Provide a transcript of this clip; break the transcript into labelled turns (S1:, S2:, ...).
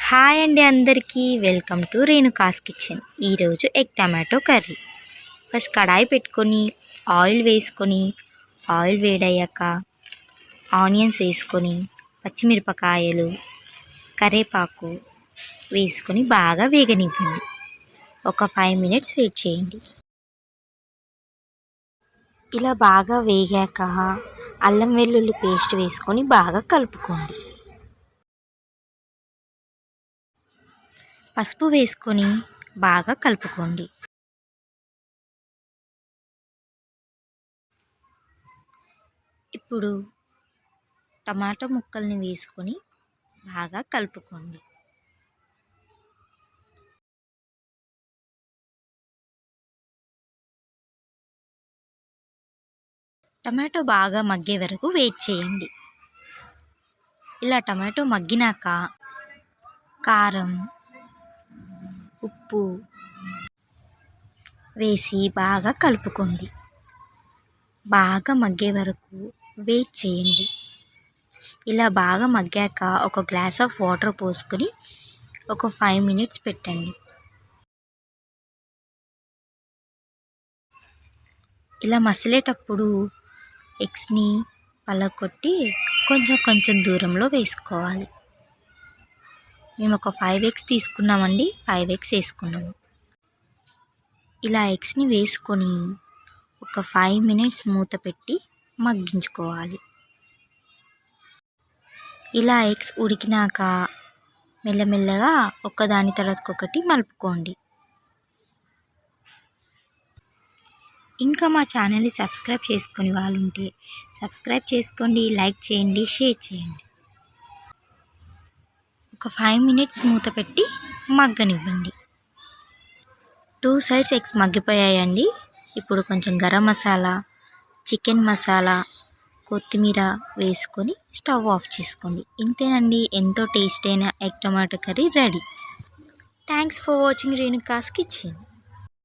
S1: Hi అండి అందరికీ welcome to Renuka's kitchen. ఈరోజు ఎగ్ టమాటో కర్రీ. ఫస్ట్ కడాయి పెట్టుకొని ఆయిల్ వేసుకొని ఆయిల్ వేడయ్యాక ఆనియన్స్ వేసుకొని పచ్చిమిరపకాయలు కరివేపాకు వేసుకొని బాగా వేగనివ్వండి. ఒక 5 మినిట్స్ వెయిట్ చేయండి. ఇలా బాగా వేగాక అల్లం వెల్లుల్లి పేస్ట్ వేసుకొని బాగా కలుపుకోండి. పసుపు వేసుకొని బాగా కలుపుకోండి. ఇప్పుడు టమాటో ముక్కల్ని వేసుకొని బాగా కలుపుకోండి. టమాటో బాగా మగ్గే వరకు వెయిట్ చేయండి. ఇలా టమాటో మగ్గినాక కారం, ఉప్పు వేసి బాగా కలుపుకోండి. బాగా మగ్గే వరకు వెయిట్ చేయండి. ఇలా బాగా మగ్గాక ఒక గ్లాస్ ఆఫ్ వాటర్ పోసుకొని ఒక 5 మినిట్స్ పెట్టండి. ఇలా మసిలేటప్పుడు ఎగ్స్ని పలగొట్టి కొంచెం దూరంలో వేసుకోవాలి. మేము ఒక 5 ఎగ్స్ తీసుకున్నామండి. 5 ఎగ్స్ వేసుకున్నాము. ఇలా ఎగ్స్ని వేసుకొని ఒక 5 మినిట్స్ మూత పెట్టి మగ్గించుకోవాలి. ఇలా ఎగ్స్ ఉడికినాక మెల్లమెల్లగా ఒకదాని తర్వాత ఒకటి మలుపుకోండి. ఇంకా మా ఛానల్ని సబ్స్క్రైబ్ చేసుకుని వాళ్ళు ఉంటే సబ్స్క్రైబ్ చేసుకోండి, లైక్ చేయండి, షేర్ చేయండి. ఒక 5 మినిట్స్ మూత పెట్టి మగ్గనివ్వండి. 2 సైడ్స్ ఎగ్స్ మగ్గిపోయాయండి. ఇప్పుడు కొంచెం గరం మసాలా, చికెన్ మసాలా, కొత్తిమీర వేసుకొని స్టవ్ ఆఫ్ చేసుకోండి. ఇంతేనండి, ఎంతో టేస్ట్ అయిన egg tomato curry ready. Thanks for watching Renuka's kitchen.